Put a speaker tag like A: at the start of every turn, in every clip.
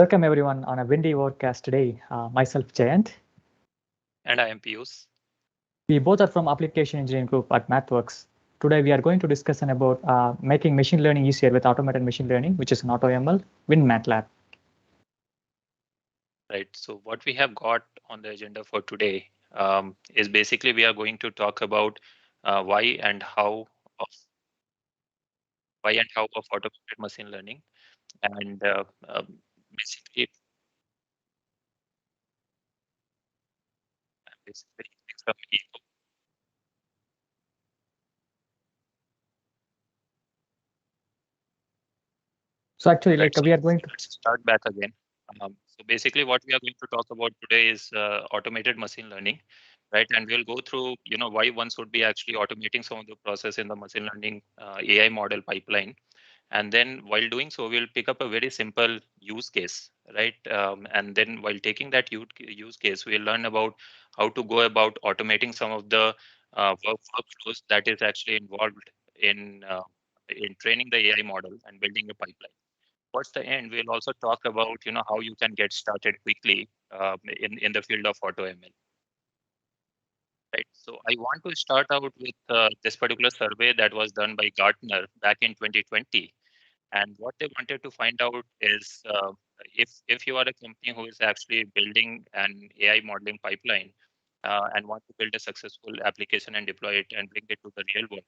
A: Welcome everyone on a windy podcast today. Myself Jayant.
B: And I am Pius.
A: We both are from Application Engineering Group at MathWorks. Today we are going to discuss about making machine learning easier with automated machine learning, which is an AutoML with Matlab.
B: Right. So what we have got on the agenda for today is basically we are going to talk about why and how of automated machine learning, and basically basically from
A: So actually,
B: right. So
A: we are going to.
B: let's start back again. So basically, what we are going to talk about today is automated machine learning, right? And we'll go through, why one should be actually automating some of the process in the machine learning AI model pipeline. And then while doing so, we'll pick up a very simple use case, right? And then while taking that use case, we'll learn about how to go about automating some of the workflows that is actually involved in training the AI model and building a pipeline. Towards the end, we'll also talk about how you can get started quickly in the field of AutoML. Right. So I want to start out with this particular survey that was done by Gartner back in 2020. And what they wanted to find out is if you are a company who is actually building an AI modeling pipeline and want to build a successful application and deploy it and bring it to the real world,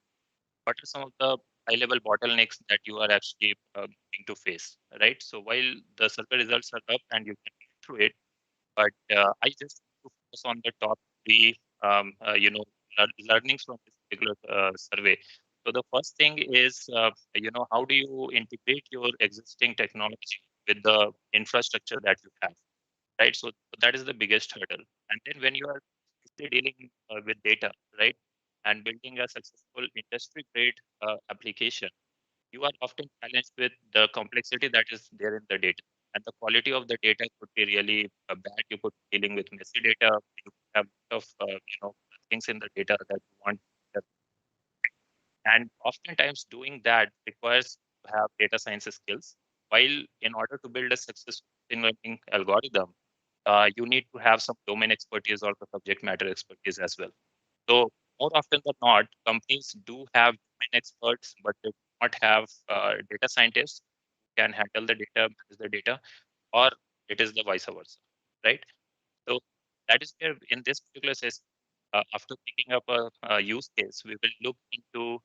B: what are some of the high-level bottlenecks that you are actually going to face, right? So while the survey results are up and you can get through it, but I just want to focus on the top three, learnings from this particular survey. So the first thing is, how do you integrate your existing technology with the infrastructure that you have, right? So that is the biggest hurdle. And then when you are dealing with data, right, and building a successful industry-grade application, you are often challenged with the complexity that is there in the data. And the quality of the data could be really bad. You could be dealing with messy data. You have a lot of things in the data that you want. And oftentimes doing that requires to have data science skills. While in order to build a successful machine learning algorithm, you need to have some domain expertise or the subject matter expertise as well. So more often than not, companies do have domain experts, but they do not have data scientists who can handle the data, manage the data, or it is the vice versa, right? So that is where in this particular session, after picking up a use case, we will look into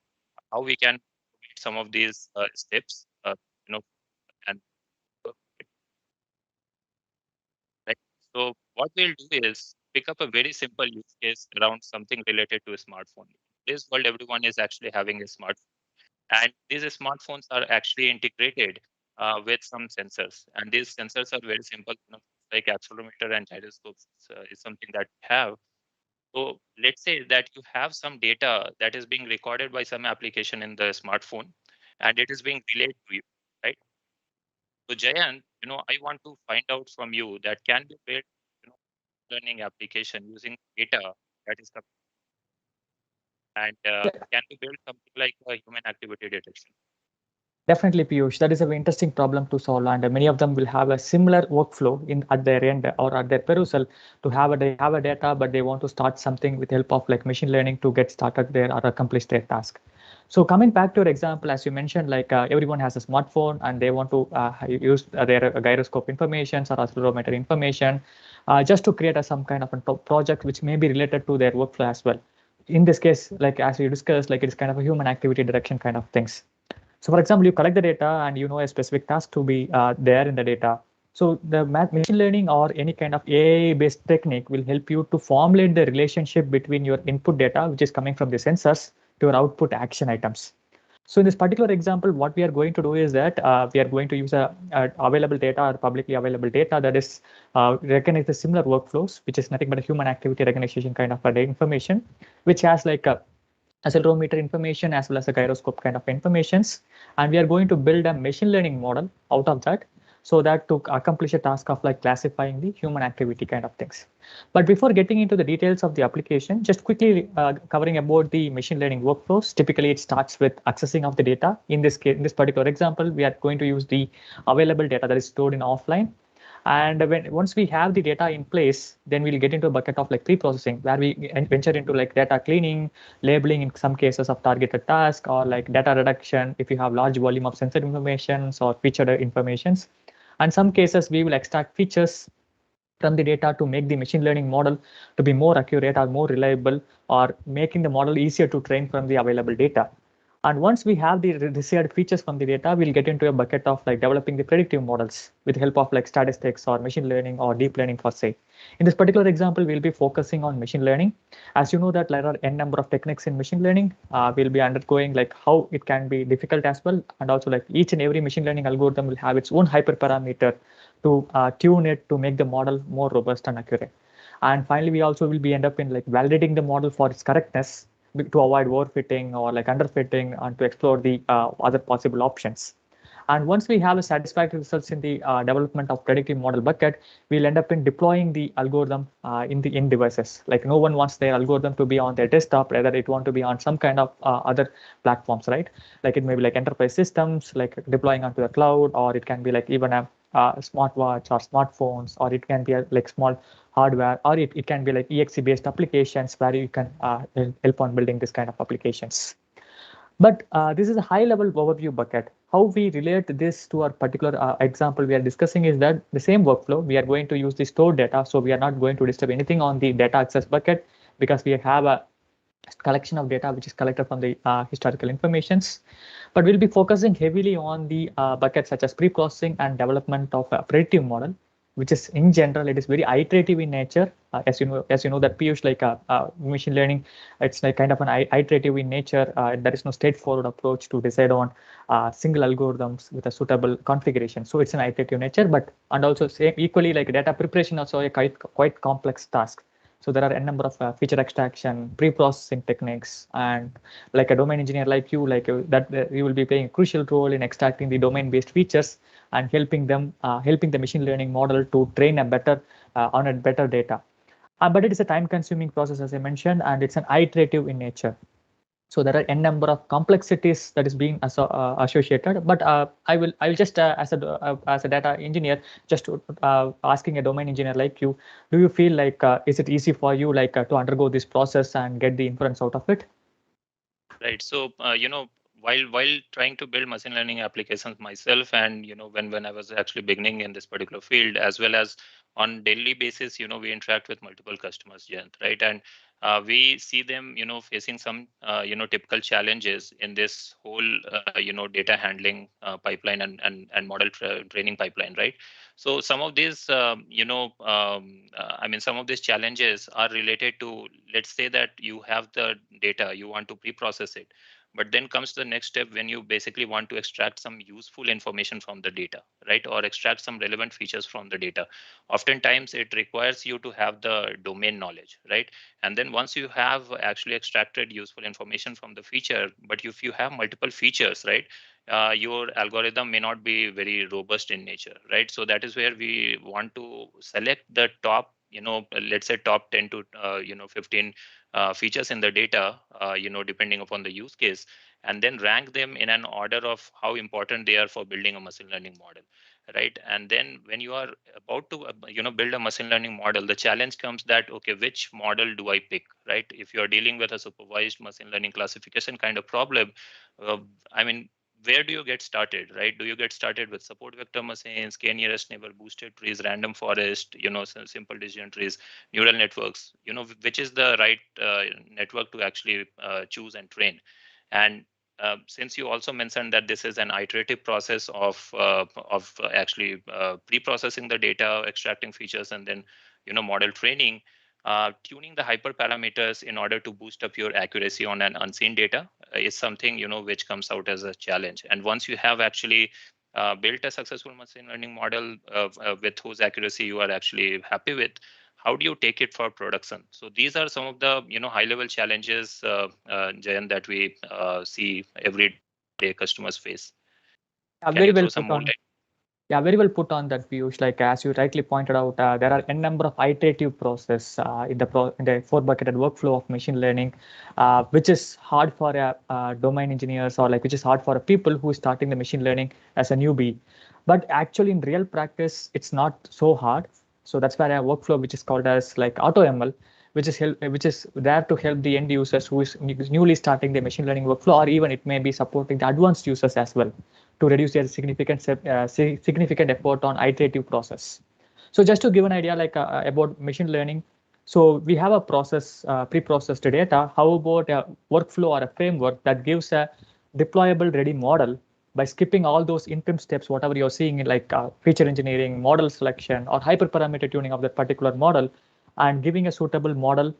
B: how we can automate some of these steps, and right. So what we'll do is pick up a very simple use case around something related to a smartphone. In this world, everyone is actually having a smartphone, and these smartphones are actually integrated with some sensors, and these sensors are very simple, like accelerometer and gyroscopes is something that we have. So let's say that you have some data that is being recorded by some application in the smartphone, and it is being relayed to you, right? So Jayant, I want to find out from you that can be built, learning application using data that is and can be built something like a human activity detection.
A: Definitely, Piyush. That is a very interesting problem to solve, and many of them will have a similar workflow in at their end or at their perusal to have they have a data, but they want to start something with help of like machine learning to get started there or accomplish their task. So coming back to your example, as you mentioned, everyone has a smartphone and they want to use their gyroscope information or accelerometer information just to create some kind of a project which may be related to their workflow as well. In this case, like as we discussed, like it's kind of a human activity detection kind of things. So for example, you collect the data and you know a specific task to be there in the data. So the machine learning or any kind of AI-based technique will help you to formulate the relationship between your input data, which is coming from the sensors, to your output action items. So in this particular example, what we are going to do is that we are going to use a available data or publicly available data that is recognize the similar workflows, which is nothing but a human activity recognition kind of information, which has like a accelerometer information as well as a gyroscope kind of informations, and we are going to build a machine learning model out of that so that to accomplish a task of like classifying the human activity kind of things. But before getting into the details of the application, just quickly covering about the machine learning workflows. Typically it starts with accessing of the data. In this case, in this particular example, we are going to use the available data that is stored in offline, And once we have the data in place, then we'll get into a bucket of like pre-processing, where we venture into like data cleaning, labeling in some cases of targeted task, or like data reduction if you have large volume of sensitive informations or featured informations. And some cases we will extract features from the data to make the machine learning model to be more accurate or more reliable, or making the model easier to train from the available data. And once we have the desired features from the data, we'll get into a bucket of like developing the predictive models with the help of like statistics or machine learning or deep learning for say. In this particular example, we'll be focusing on machine learning. As you know that there are n number of techniques in machine learning. We'll be undergoing like how it can be difficult as well. And also like each and every machine learning algorithm will have its own hyperparameter to tune it to make the model more robust and accurate. And finally, we also will be end up in like validating the model for its correctness to avoid overfitting or like underfitting, and to explore the other possible options. And once we have a satisfactory results in the development of predictive model bucket, we'll end up in deploying the algorithm in the end devices. Like no one wants their algorithm to be on their desktop, rather it want to be on some kind of other platforms, right? Like it may be like enterprise systems, like deploying onto the cloud, or it can be like even a smartwatch or smartphones, or it can be a, like small hardware, or it can be like exe based applications where you can help on building this kind of applications. But this is a high level overview bucket. How we relate this to our particular example we are discussing is that the same workflow, we are going to use the stored data. So we are not going to disturb anything on the data access bucket, because we have a collection of data which is collected from the historical informations. But we'll be focusing heavily on the buckets such as pre-processing and development of a predictive model, which is in general, it is very iterative in nature. As you know that Piyush, like machine learning, it's like kind of an iterative in nature. There is no straightforward approach to decide on single algorithms with a suitable configuration. So it's an iterative nature, but and also same equally like data preparation also a quite complex task. So there are a number of feature extraction, pre-processing techniques, and like a domain engineer like you, like that you will be playing a crucial role in extracting the domain-based features and helping the machine learning model to train a better on a better data. But it is a time-consuming process, as I mentioned, and it's an iterative in nature. So there are n number of complexities that is being associated. But I will just as a data engineer, just asking a domain engineer like you, do you feel like is it easy for you like to undergo this process and get the inference out of it?
B: Right. So, while trying to build machine learning applications myself, and when I was actually beginning in this particular field, as well as on daily basis, we interact with multiple customers, Jayant, right? And we see them, facing some, typical challenges in this whole, data handling pipeline and model training pipeline, right? So some of these, I mean, some of these challenges are related to, let's say that you have the data, you want to pre-process it, but then comes the next step when you basically want to extract some useful information from the data, right? Or extract some relevant features from the data. Oftentimes it requires you to have the domain knowledge, right? And then once you have actually extracted useful information from the feature, but if you have multiple features, right, your algorithm may not be very robust in nature, right? So that is where we want to select the top, let's say top 10 to 15 features in the data, depending upon the use case, and then rank them in an order of how important they are for building a machine learning model, right? And then when you are about to build a machine learning model, the challenge comes that, okay, which model do I pick, right? If you are dealing with a supervised machine learning classification kind of problem, uh, I mean, where do you get started, right? Do you get started with support vector machines, k nearest neighbor boosted trees, random forest, simple decision trees, neural networks, which is the right network to actually choose and train? And since you also mentioned that this is an iterative process of actually pre-processing the data, extracting features, and then model training, tuning the hyperparameters in order to boost up your accuracy on an unseen data is something which comes out as a challenge. And once you have actually built a successful machine learning model with whose accuracy you are actually happy with, how do you take it for production? So these are some of the high level challenges, Jayan, that we see every day customers face. Can you throw some more
A: Very
B: light?
A: well put on. Yeah, very well put on that, Piyush. Like as you rightly pointed out, there are n number of iterative process in the four bucketed workflow of machine learning, which is hard for domain engineers or like which is hard for a people who is starting the machine learning as a newbie. But actually, in real practice, it's not so hard. So that's why a workflow which is called as like AutoML, which is there to help the end users who is newly starting the machine learning workflow, or even it may be supporting the advanced users as well to reduce their significant effort on iterative process. So just to give an idea about machine learning, so we have a process, pre-processed data. How about a workflow or a framework that gives a deployable ready model by skipping all those interim steps, whatever you're seeing in feature engineering, model selection, or hyperparameter tuning of that particular model, and giving a suitable model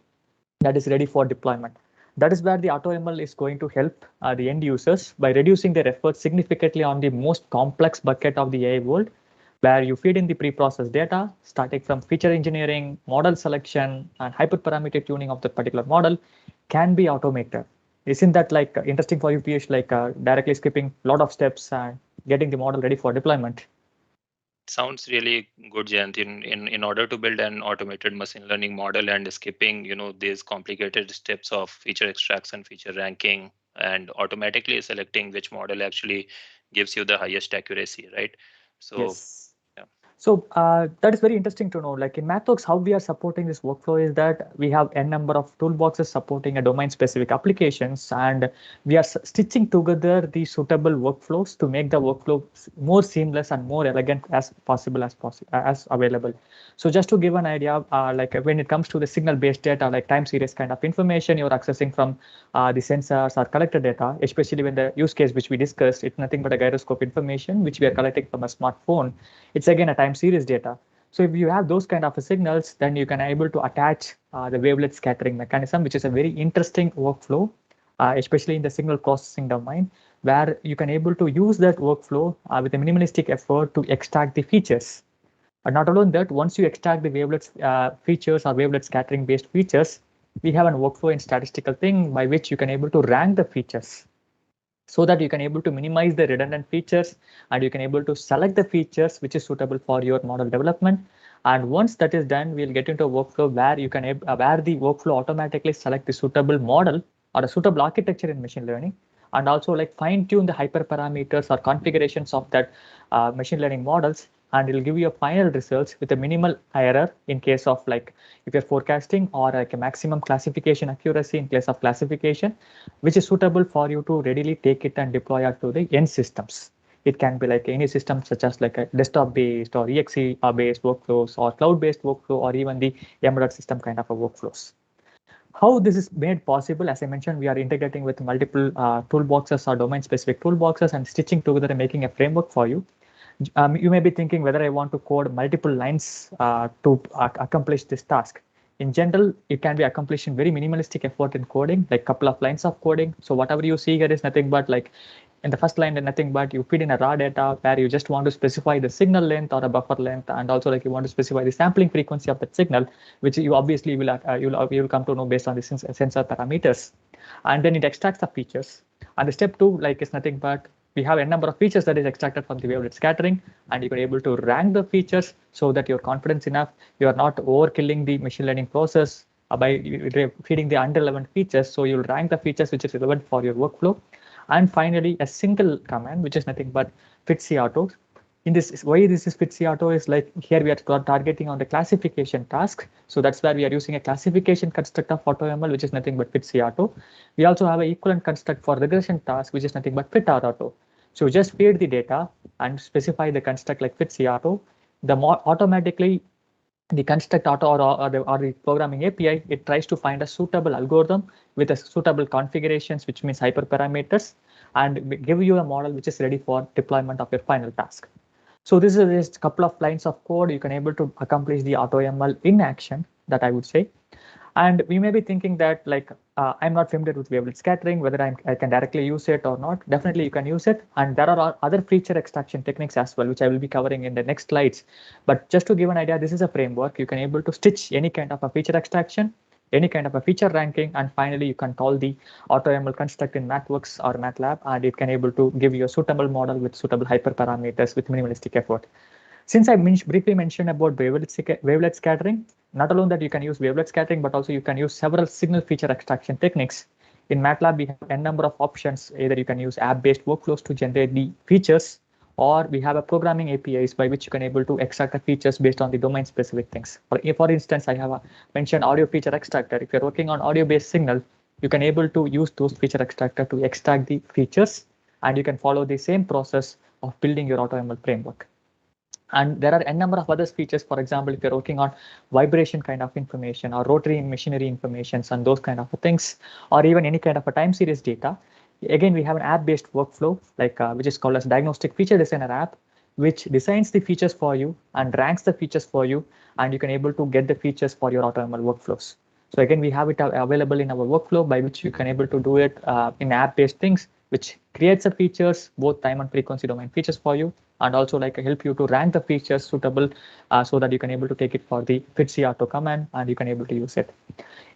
A: that is ready for deployment. That is where the AutoML is going to help the end users by reducing their effort significantly on the most complex bucket of the AI world, where you feed in the pre-processed data, starting from feature engineering, model selection, and hyperparameter tuning of the particular model can be automated. Isn't that interesting for you, Piyush, directly skipping a lot of steps and getting the model ready for deployment?
B: Sounds really good, Jayant. In order to build an automated machine learning model and skipping, these complicated steps of feature extraction, feature ranking, and automatically selecting which model actually gives you the highest accuracy, right? So,
A: Yes.
B: yeah.
A: So that is very interesting to know. Like in MathWorks, how we are supporting this workflow is that we have n number of toolboxes supporting a domain-specific applications, and we are stitching together the suitable workflows to make the workflow more seamless and more elegant as possible as available. So just to give an idea, when it comes to the signal-based data, like time series kind of information you're accessing from the sensors or collected data, especially when the use case which we discussed, it's nothing but a gyroscope information which we are collecting from a smartphone. It's again a time series data. So if you have those kind of signals, then you can able to attach the wavelet scattering mechanism, which is a very interesting workflow, especially in the signal processing domain, where you can able to use that workflow with a minimalistic effort to extract the features. And not alone that, once you extract the wavelet features or wavelet scattering based features, we have a workflow and statistical thing by which you can able to rank the features so that you can able to minimize the redundant features and you can able to select the features which is suitable for your model development. And once that is done, we'll get into a workflow where you can where the workflow automatically select the suitable model or a suitable architecture in machine learning, and also like fine tune the hyperparameters or configurations of that machine learning models, and it'll give you a final results with a minimal error in case of like if you're forecasting, or like a maximum classification accuracy in place of classification, which is suitable for you to readily take it and deploy it to the end systems. It can be like any system such as like a desktop based or exe based workflows or cloud based workflow or even the embedded system kind of a workflows. How this is made possible, as I mentioned, we are integrating with multiple toolboxes or domain specific toolboxes and stitching together and making a framework for you. You may be thinking whether I want to code multiple lines to accomplish this task. In general, it can be accomplished in very minimalistic effort in coding, like couple of lines of coding. So whatever you see here is nothing but like in the first line, nothing but you feed in a raw data where you just want to specify the signal length or a buffer length, and also like you want to specify the sampling frequency of that signal, which you obviously will you'll come to know based on the sensor parameters, and then it extracts the features. And the step two like is nothing but we have a number of features that is extracted from the wavelet scattering, and you are able to rank the features so that you're confident enough you are not overkilling the machine learning process by feeding the irrelevant features. So you'll rank the features which is relevant for your workflow. And finally, a single command, which is nothing but fitc auto. In this, why this is fitc auto is like here we are targeting on the classification task. So that's where we are using a classification construct of AutoML, which is nothing but fitc auto. We also have an equivalent construct for regression task, which is nothing but fit auto. So just feed the data and specify the construct like fitc auto. The more automatically the construct auto or the programming API, it tries to find a suitable algorithm with a suitable configurations, which means hyperparameters, and give you a model which is ready for deployment of your final task. So this is just a couple of lines of code you can able to accomplish the AutoML in action, that I would say. And we may be thinking that like I'm not familiar with wavelet scattering, whether I can directly use it or not. Definitely you can use it. And there are other feature extraction techniques as well, which I will be covering in the next slides. But just to give an idea, this is a framework. You can able to stitch any kind of a feature extraction any kind of a feature ranking, and finally you can call the AutoML construct in MathWorks or Matlab, and it can able to give you a suitable model with suitable hyperparameters with minimalistic effort. Since I briefly mentioned about wavelet scattering, not alone that you can use wavelet scattering, but also you can use several signal feature extraction techniques. In MATLAB, we have a number of options. Either you can use app-based workflows to generate the features, or we have a programming APIs by which you can able to extract the features based on the domain-specific things. For instance, I have mentioned audio feature extractor. If you're working on audio-based signal, you can able to use those feature extractor to extract the features, and you can follow the same process of building your AutoML framework. And there are a number of other features. For example, if you're working on vibration kind of information or rotary machinery informations and those kind of things, or even any kind of a time series data, again, we have an app-based workflow which is called as diagnostic feature designer app, which designs the features for you and ranks the features for you, and you can able to get the features for your AutoML workflows. So again, we have it available in our workflow by which you can able to do it in app-based things, which creates the features, both time and frequency domain features for you, and also help you to rank the features suitable so that you can able to take it for the fitc auto command and you can able to use it.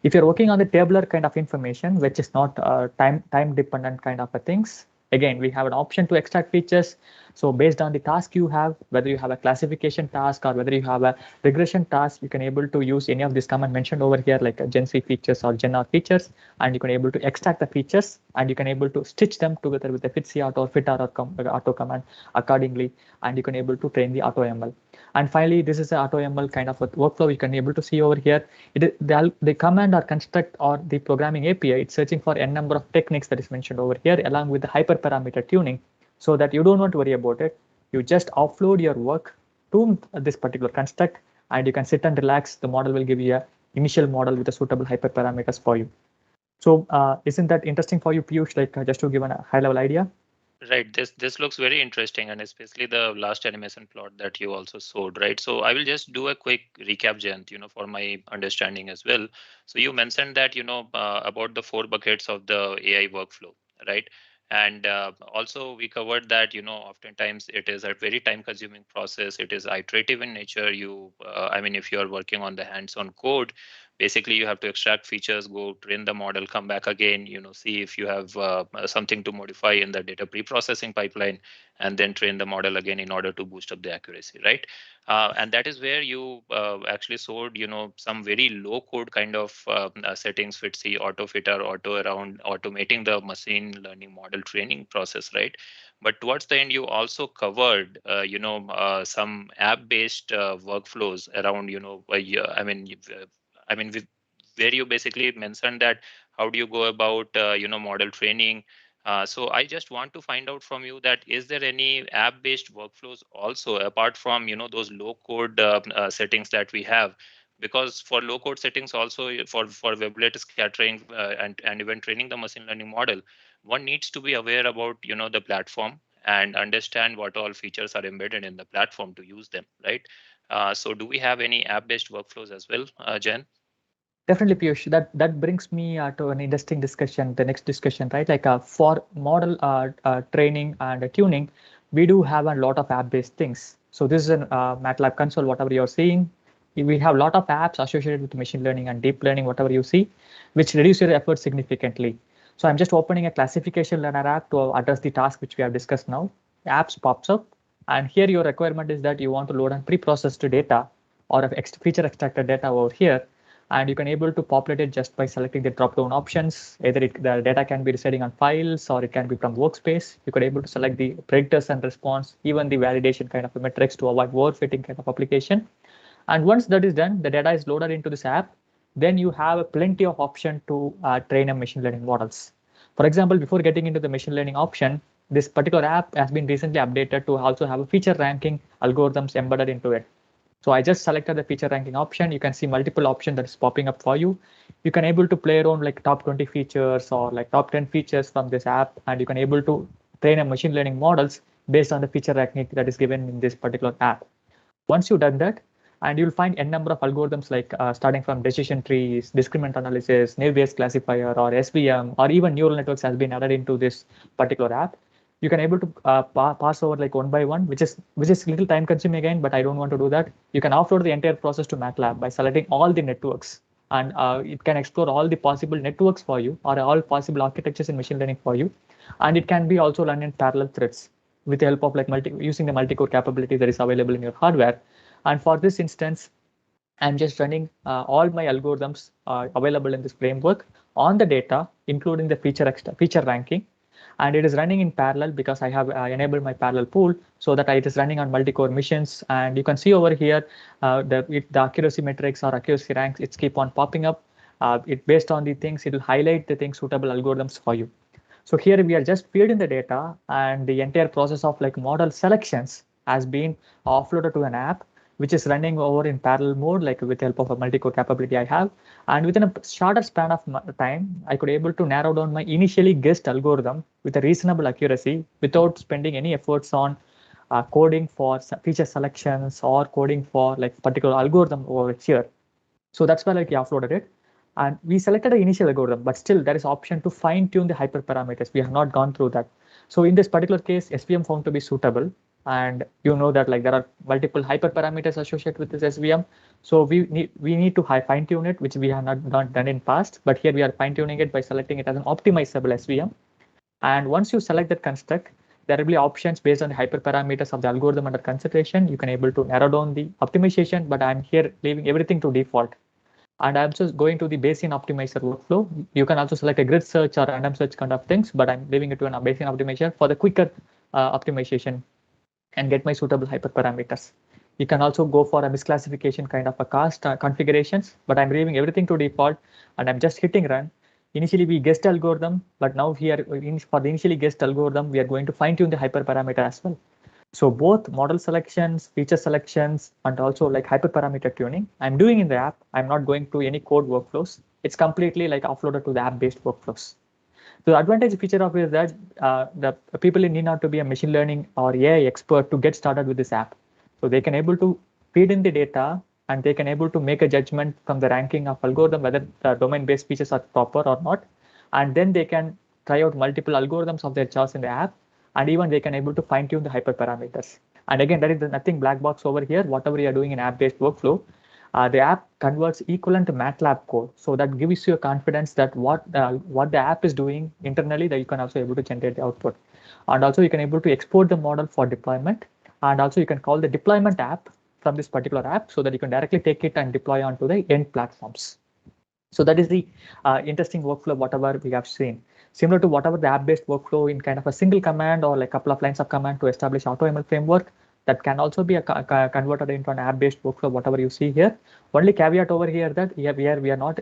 A: If you're working on the tabular kind of information, which is not time dependent kind of a things, again, we have an option to extract features. So based on the task you have, whether you have a classification task or whether you have a regression task, you can able to use any of this command mentioned over here, like a Gen C features or Gen R features, and you can able to extract the features and you can able to stitch them together with the fitc or fit auto command accordingly, and you can able to train the AutoML. And finally, this is the AutoML kind of a workflow you can able to see over here. The command or construct or the programming API, it's searching for a number of techniques that is mentioned over here, along with the hyperparameter tuning, so that you don't want to worry about it. You just offload your work to this particular construct, and you can sit and relax. The model will give you a initial model with the suitable hyperparameters for you. So isn't that interesting for you, Piyush? Just to give a high-level idea.
B: Right. This looks very interesting, and especially the last animation plot that you also showed, right? So I will just do a quick recap, Jayant, for my understanding as well. So you mentioned that, about the 4 buckets of the AI workflow, right? And also we covered that, oftentimes it is a very time-consuming process. It is iterative in nature. I mean, if you are working on the hands-on code, basically you have to extract features, go train the model, come back again, see if you have something to modify in the data pre-processing pipeline, and then train the model again in order to boost up the accuracy, right? And that is where you actually showed some very low code kind of settings, fitc, auto fitter, auto around automating the machine learning model training process, right? But towards the end, you also covered some app based workflows around where you basically mentioned that how do you go about model training. So I just want to find out from you that is there any app based workflows also apart from those low code settings that we have, because for low code settings also for wavelet scattering and even training the machine learning model, one needs to be aware about the platform and understand what all features are embedded in the platform to use them, right? So do we have any app based workflows as well, Jen?
A: Definitely, Piyush. That brings me to an interesting discussion, the next discussion, right? For model training and tuning, we do have a lot of app-based things. So this is an MATLAB console, whatever you're seeing. We have a lot of apps associated with machine learning and deep learning, whatever you see, which reduce your effort significantly. So I'm just opening a classification learner app to address the task which we have discussed now. Apps pops up, and here your requirement is that you want to load and pre-processed data or feature extracted data over here, and you can able to populate it just by selecting the drop-down options. Either the data can be residing on files or it can be from workspace. You could able to select the predictors and response, even the validation kind of metrics to avoid overfitting kind of application. And once that is done, the data is loaded into this app. Then you have plenty of option to train a machine learning models. For example, before getting into the machine learning option, this particular app has been recently updated to also have a feature ranking algorithms embedded into it. So I just selected the feature ranking option. You can see multiple options that is popping up for you. You can able to play around like top 20 features or like top 10 features from this app, and you can able to train a machine learning models based on the feature ranking that is given in this particular app. Once you've done that, and you'll find a number of algorithms starting from decision trees, discriminant analysis, naive-bayes classifier, or SVM, or even neural networks has been added into this particular app. You can able to pass over like one by one, which is a little time consuming again, but I don't want to do that. You can offload the entire process to MATLAB by selecting all the networks. and it can explore all the possible networks for you or all possible architectures in machine learning for you. And it can be also run in parallel threads with the help of like using the multi-core capability that is available in your hardware. And for this instance, I'm just running all my algorithms available in this framework on the data, including the feature ranking. And it is running in parallel because I have enabled my parallel pool so that it is running on multi-core missions. And you can see over here the accuracy metrics or accuracy ranks, it's keep on popping up. It based on the things, it will highlight the things suitable algorithms for you. So here we are just feeding the data, and the entire process of like model selections has been offloaded to an app which is running over in parallel mode, like with the help of a multi-core capability I have. And within a shorter span of time, I could able to narrow down my initially guessed algorithm with a reasonable accuracy without spending any efforts on coding for feature selections or coding for like particular algorithm over here. So that's why like we offloaded it. And we selected the initial algorithm, but still there is option to fine tune the hyperparameters. We have not gone through that. So in this particular case, SVM found to be suitable. And you know that like there are multiple hyperparameters associated with this SVM. So we need to fine tune it, which we have not done in past. But here we are fine tuning it by selecting it as an optimizable SVM. And once you select that construct, there will be options based on the hyperparameters of the algorithm under consideration. You can able to narrow down the optimization, but I'm here leaving everything to default. And I'm just going to the Bayesian optimizer workflow. You can also select a grid search or random search kind of things, but I'm leaving it to an Bayesian optimizer for the quicker optimization and get my suitable hyperparameters. You can also go for a misclassification kind of a cast configurations, but I'm leaving everything to default and I'm just hitting run. Initially we guessed algorithm, but now here for the initially guessed algorithm, we are going to fine tune the hyperparameter as well. So both model selections, feature selections, and also like hyperparameter tuning, I'm doing in the app. I'm not going to any code workflows. It's completely like offloaded to the app-based workflows. So the advantage feature of it is that the people need not to be a machine learning or AI expert to get started with this app. So they can able to feed in the data and they can able to make a judgment from the ranking of algorithm whether the domain-based features are proper or not. And then they can try out multiple algorithms of their choice in the app, and even they can able to fine tune the hyperparameters. And again, there is nothing black box over here. Whatever you are doing in app-based workflow, the app converts equivalent to Matlab code. So that gives you a confidence that what the app is doing internally, that you can also able to generate the output. And also you can able to export the model for deployment. And also you can call the deployment app from this particular app so that you can directly take it and deploy onto the end platforms. So that is the interesting workflow, whatever we have seen. Similar to whatever the app-based workflow in kind of a single command or like a couple of lines of command to establish Automl framework, that can also be converted into an app-based workflow, whatever you see here. Only caveat over here that we are not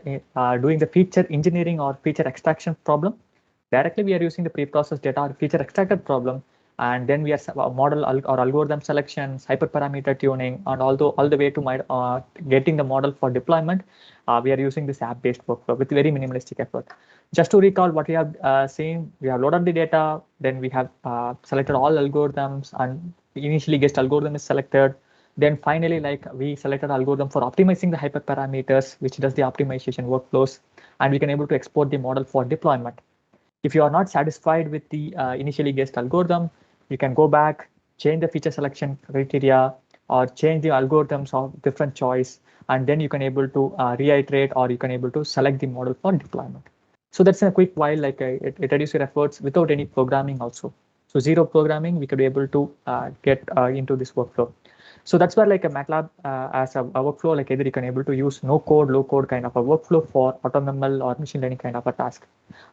A: doing the feature engineering or feature extraction problem. Directly, we are using the pre-processed data or feature extracted problem, and then we are model or algorithm selections, hyperparameter tuning, and all the way to getting the model for deployment. We are using this app-based workflow with very minimalistic effort. Just to recall what we have seen, we have loaded the data, then we have selected all algorithms, and initially guessed algorithm is selected. Then finally, like we selected algorithm for optimizing the hyperparameters, which does the optimization workflows, and we can able to export the model for deployment. If you are not satisfied with the initially guessed algorithm, you can go back, change the feature selection criteria, or change the algorithms of different choice, and then you can able to reiterate or you can able to select the model for deployment. So that's in a quick while, like it reduces your efforts without any programming also. So zero programming, we could be able to get into this workflow. So that's where like a Matlab as a workflow, like either you can able to use no code, low code kind of a workflow for AutoML or machine learning kind of a task.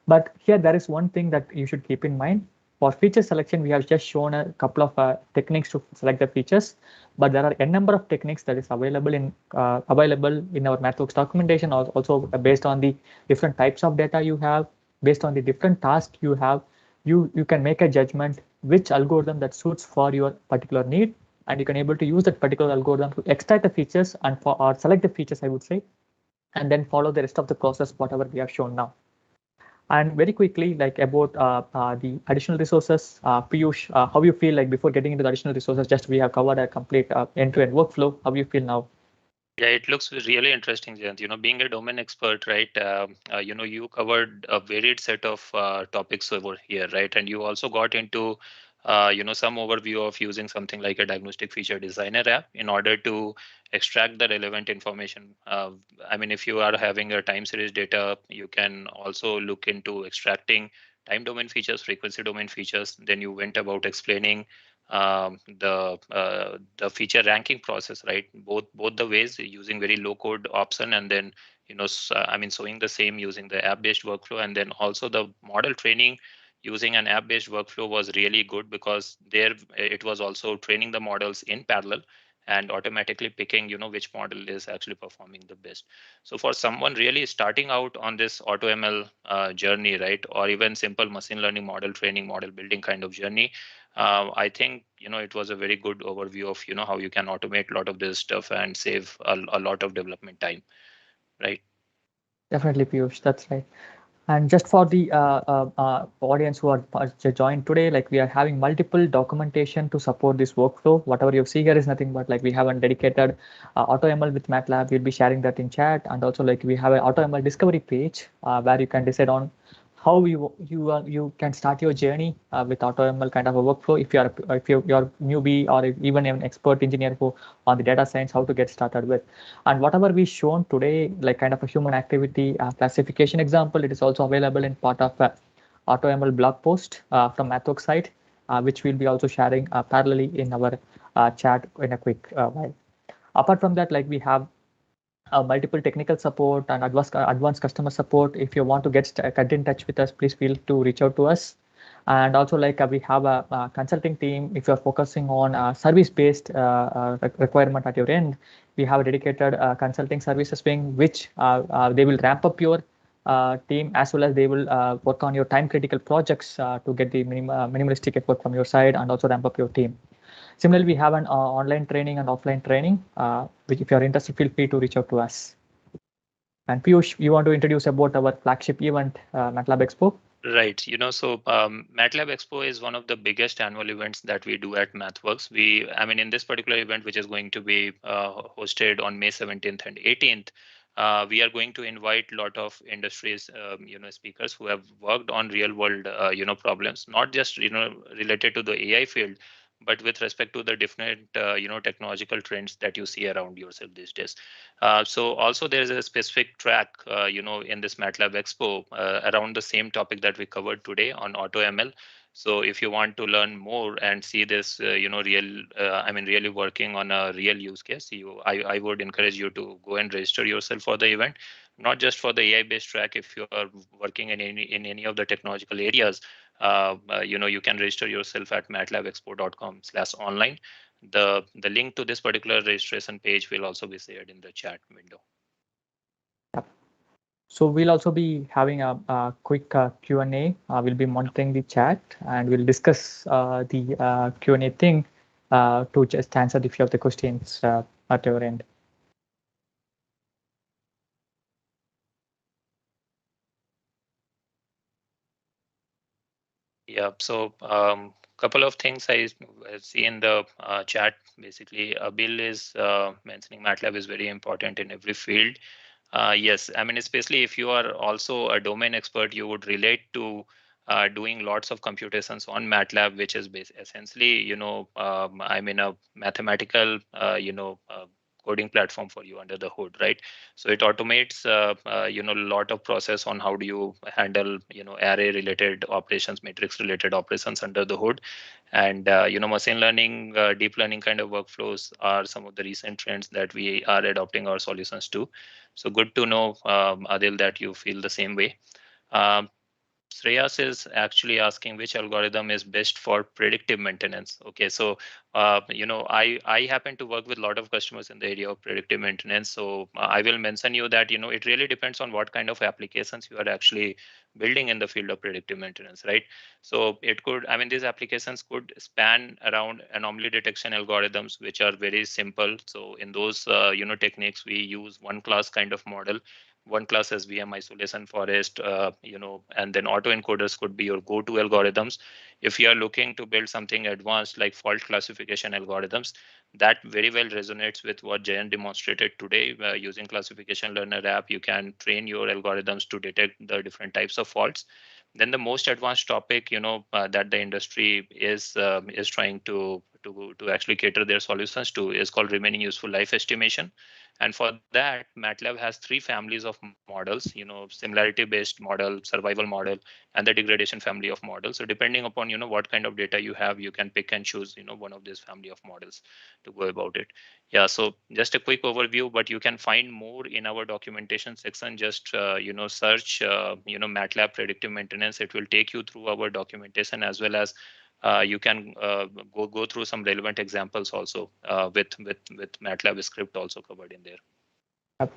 A: But here there is one thing that you should keep in mind. For feature selection, we have just shown a couple of techniques to select the features, but there are a number of techniques that is available in our MathWorks documentation, also based on the different types of data you have, based on the different tasks you have. You can make a judgment which algorithm that suits for your particular need, and you can able to use that particular algorithm to extract the features or select the features, I would say, and then follow the rest of the process, whatever we have shown now. And very quickly, like about the additional resources, Piyush, how you feel like before getting into the additional resources? Just we have covered a complete end-to-end workflow. How you feel now?
B: Yeah, it looks really interesting, Jayant. Being a domain expert, right? You covered a varied set of topics over here, right? And you also got into some overview of using something like a diagnostic feature designer app in order to extract the relevant information. I mean, if you are having a time series data, you can also look into extracting time domain features, frequency domain features. Then you went about explaining the feature ranking process, right? Both the ways using very low code option, and then I mean, showing the same using the app based workflow, and then also the model training using an app based workflow was really good because there it was also training the models in parallel and automatically picking which model is actually performing the best. So for someone really starting out on this AutoML journey, right, or even simple machine learning model training, model building kind of journey, I think it was a very good overview of how you can automate a lot of this stuff and save a lot of development time, right?
A: Definitely, Piyush, that's right. And just for the audience who are joined today, like we are having multiple documentation to support this workflow. Whatever you see here is nothing but like we have a dedicated AutoML with Matlab. We'll be sharing that in chat, and also like we have an AutoML discovery page where you can decide on how you can start your journey with AutoML kind of a workflow. If you're newbie or if even an expert engineer who on the data science, how to get started with. And whatever we shown today, like kind of a human activity classification example, it is also available in part of AutoML blog post from Mathworks site, which we'll be also sharing parallelly in our chat in a quick while. Apart from that, like we have multiple technical support and advanced customer support. If you want to get in touch with us, please feel to reach out to us. And also like we have a consulting team. If you're focusing on service-based requirement at your end, we have a dedicated consulting services wing, which they will ramp up your team as well as they will work on your time critical projects to get the minimalistic effort from your side and also ramp up your team. Similarly, we have an online training and offline training, which if you're interested, feel free to reach out to us. And Piyush, you want to introduce about our flagship event, MATLAB Expo?
B: Right. So MATLAB Expo is one of the biggest annual events that we do at MathWorks. I mean, in this particular event, which is going to be hosted on May 17th and 18th, we are going to invite a lot of industries, speakers who have worked on real world, problems, not just, related to the AI field, but with respect to the different, technological trends that you see around yourself these days. So also there is a specific track, in this MATLAB Expo around the same topic that we covered today on AutoML. So if you want to learn more and see this, really working on a real use case, I would encourage you to go and register yourself for the event, not just for the AI-based track. If you are working in any of the technological areas, you can register yourself at matlabexpo.com/online. The link to this particular registration page will also be shared in the chat window.
A: Yep. So we'll also be having a quick Q&A. We'll be monitoring the chat and we'll discuss the Q&A thing to just answer a few of the questions at your end.
B: Yeah. So couple of things I see in the chat. Basically, Bill is mentioning MATLAB is very important in every field. Yes, I mean, especially if you are also a domain expert, you would relate to doing lots of computations on MATLAB, which is essentially, I mean, a mathematical, coding platform for you under the hood, right? So it automates, a lot of process on how do you handle, array related operations, matrix related operations under the hood. And, machine learning, deep learning kind of workflows are some of the recent trends that we are adopting our solutions to. So good to know, Adil, that you feel the same way. Um, Shreyas is actually asking which algorithm is best for predictive maintenance. Okay, so I happen to work with a lot of customers in the area of predictive maintenance. So I will mention you that it really depends on what kind of applications you are actually building in the field of predictive maintenance, right? So it could, I mean, these applications could span around anomaly detection algorithms, which are very simple. So in those techniques, we use one class kind of model one class as VM isolation forest, and then autoencoders could be your go-to algorithms. If you are looking to build something advanced like fault classification algorithms, that very well resonates with what Jayan demonstrated today. Using classification learner app, you can train your algorithms to detect the different types of faults. Then the most advanced topic, that the industry is trying to actually cater their solutions to is called remaining useful life estimation. And for that, MATLAB has three families of models, similarity based model, survival model, and the degradation family of models. So depending upon, what kind of data you have, you can pick and choose, one of these family of models to go about it. Yeah, so just a quick overview, but you can find more in our documentation section. Just, search, MATLAB predictive maintenance. It will take you through our documentation, as well as you can go through some relevant examples also with MATLAB script also covered in there.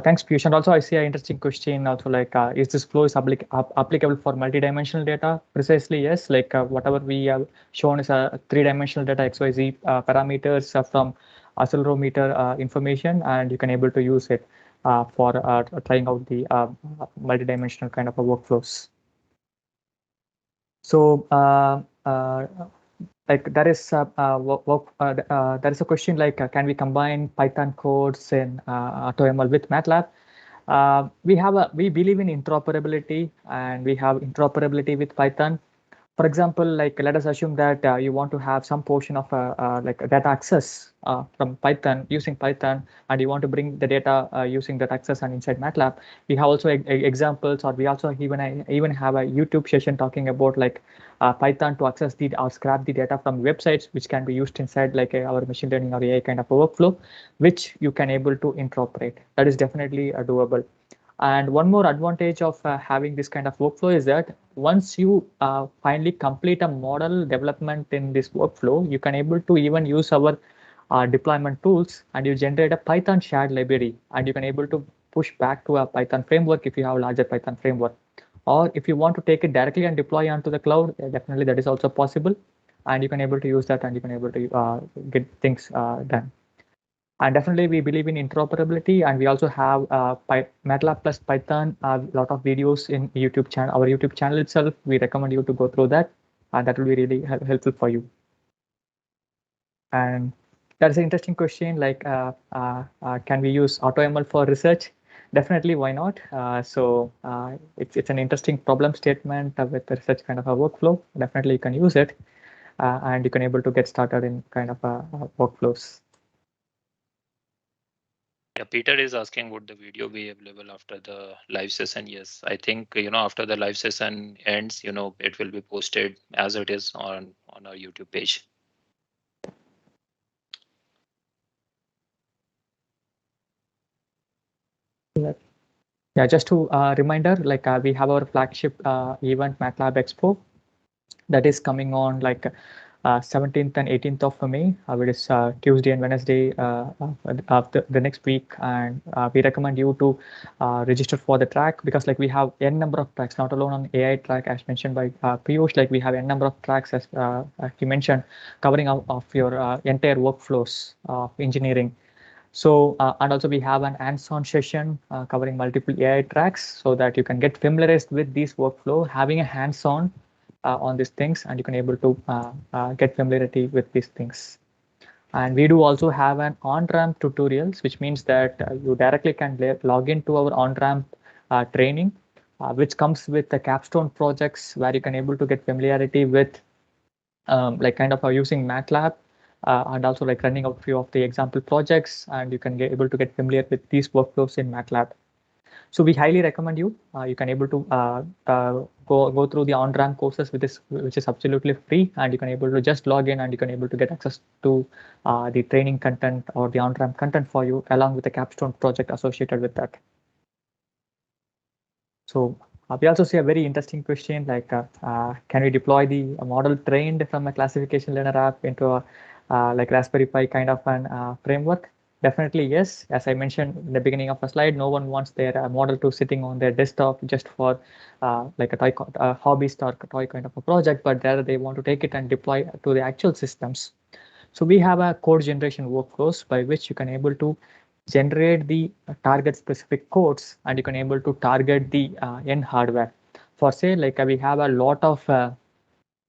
A: Thanks, Piyush. And also, I see an interesting question. Also, like, is this flow is applicable for multidimensional data? Precisely, yes. Like, whatever we have shown is a three-dimensional data XYZ parameters from accelerometer information, and you can able to use it for trying out the multidimensional kind of workflows. So, like there is there is a question like, can we combine Python codes in Automl with Matlab? We believe in interoperability, and we have interoperability with Python. For example, like let us assume that you want to have some portion of like data access from Python using Python, and you want to bring the data using that access and inside Matlab. We have also examples, or we also even have a YouTube session talking about like Python to access the or scrap the data from websites, which can be used inside like our machine learning or AI kind of a workflow, which you can able to interoperate. That is definitely doable. And one more advantage of having this kind of workflow is that once you finally complete a model development in this workflow, you can able to even use our deployment tools, and you generate a Python shared library, and you can able to push back to a Python framework if you have a larger Python framework. Or if you want to take it directly and deploy onto the cloud, definitely that is also possible. And you can able to use that, and you can able to get things done. And definitely we believe in interoperability, and we also have MATLAB plus Python, a lot of videos in YouTube channel, our YouTube channel itself. We recommend you to go through that, and that will be really helpful for you. And that's an interesting question, like can we use AutoML for research? Definitely, why not? It's an interesting problem statement with the research kind of a workflow. Definitely you can use it, and you can able to get started in kind of workflows.
B: Yeah, Peter is asking, would the video be available after the live session? Yes, I think, after the live session ends, it will be posted as it is on our YouTube page.
A: Yeah, just to reminder, like we have our flagship event, Matlab Expo, that is coming on like 17th and 18th of May, which is Tuesday and Wednesday of the next week. And we recommend you to register for the track, because like we have n number of tracks, not alone on AI track as mentioned by Piyush. Like we have n number of tracks as he mentioned, covering of your entire workflows of engineering. So, and also we have an hands-on session covering multiple AI tracks, so that you can get familiarized with these workflow, having a hands-on on these things, and you can able to get familiarity with these things. And we do also have an on-ramp tutorials, which means that you directly can log into our on-ramp training, which comes with the capstone projects, where you can able to get familiarity with like kind of using MATLAB, and also like running a few of the example projects, and you can get able to get familiar with these workflows in MATLAB. So we highly recommend you. You can able to go through the on-ramp courses with this, which is absolutely free, and you can able to just log in, and you can able to get access to the training content or the on-ramp content for you, along with the capstone project associated with that. So we also see a very interesting question, like can we deploy the model trained from a classification learner app into a like Raspberry Pi kind of an framework? Definitely yes. As I mentioned in the beginning of the slide, no one wants their model to sitting on their desktop just for like a toy hobbyist or toy kind of a project, but rather they want to take it and deploy to the actual systems. So we have a code generation workflows by which you can able to generate the target specific codes, and you can able to target the end hardware. For say like we have a lot of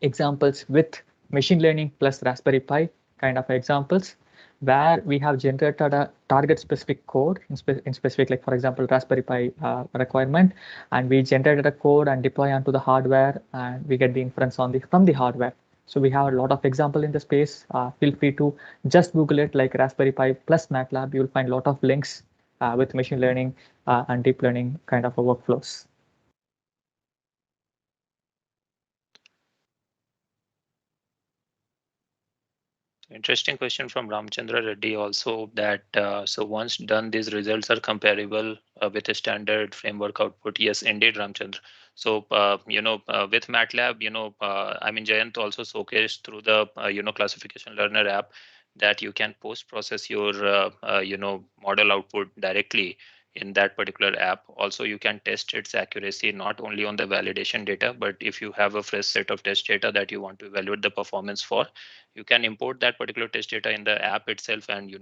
A: examples with machine learning plus Raspberry Pi kind of examples where we have generated a target specific code in specific, like for example Raspberry Pi requirement, and we generated a code and deploy onto the hardware, and we get the inference on the from the hardware. So we have a lot of example in the space. Feel free to just Google it like Raspberry Pi plus Matlab. You will find a lot of links with machine learning and deep learning kind of workflows.
B: Interesting question from Ramchandra Reddy also that so once done, these results are comparable with a standard framework output. Yes, indeed, Ramchandra. So with Matlab, I mean Jayant also showcased through the classification learner app that you can post process your model output directly in that particular app. Also, you can test its accuracy not only on the validation data, but if you have a fresh set of test data that you want to evaluate the performance for, you can import that particular test data in the app itself and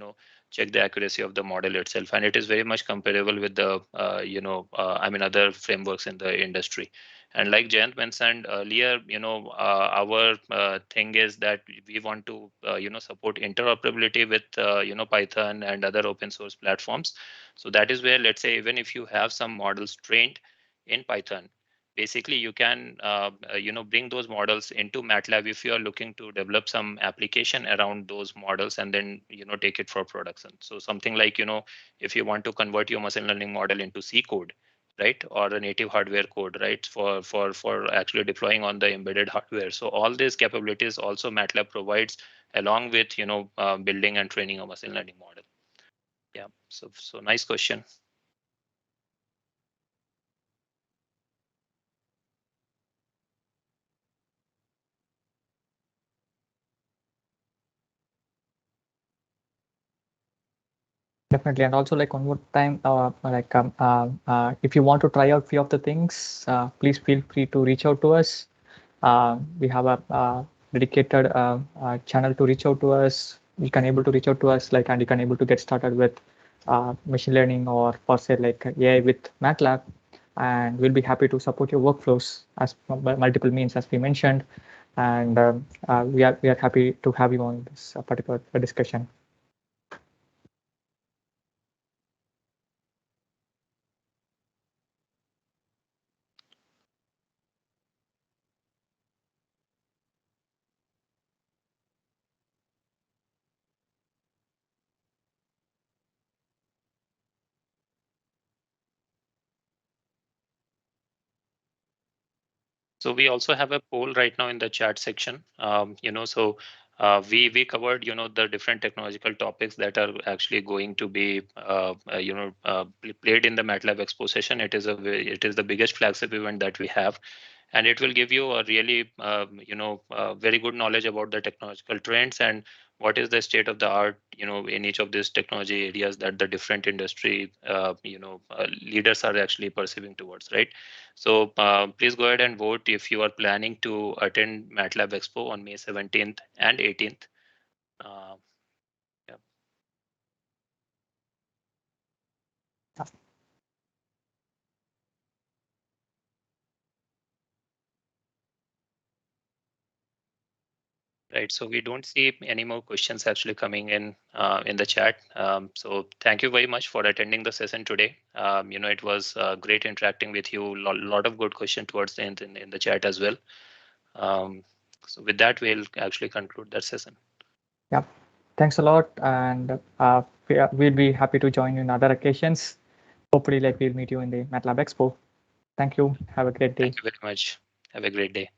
B: check the accuracy of the model itself, and it is very much comparable with the I mean other frameworks in the industry. And like Jayant mentioned earlier, our thing is that we want to support interoperability with Python and other open source platforms. So that is where, let's say, even if you have some models trained in Python, basically you can bring those models into Matlab if you are looking to develop some application around those models and then take it for production. So something like if you want to convert your machine learning model into C code, right, or a native hardware code, right, for actually deploying on the embedded hardware. So all these capabilities also Matlab provides along with building and training a machine learning model. Yeah, so nice question.
A: Definitely, and also like one more time, if you want to try out few of the things, please feel free to reach out to us. We have a dedicated channel to reach out to us. You can able to reach out to us, like, and you can able to get started with machine learning or for say like AI with Matlab, and we'll be happy to support your workflows as by multiple means as we mentioned, and we are happy to have you on this particular discussion.
B: So we also have a poll right now in the chat section. We covered the different technological topics that are actually going to be played in the Matlab Expo session. It is the biggest flagship event that we have, and it will give you a really very good knowledge about the technological trends and what is the state of the art in each of these technology areas that the different industry leaders are actually perceiving towards, right? So please go ahead and vote if you are planning to attend MATLAB Expo on May 17th and 18th. uh, yeah. Right. So we don't see any more questions actually coming in the chat. So thank you very much for attending the session today. It was great interacting with you. Lot of good questions towards the end in the chat as well. So with that, we'll actually conclude that session.
A: Yeah, thanks a lot, and we'll be happy to join you in other occasions. Hopefully, like we'll meet you in the MATLAB Expo. Thank you. Have a great day.
B: Thank you very much. Have a great day.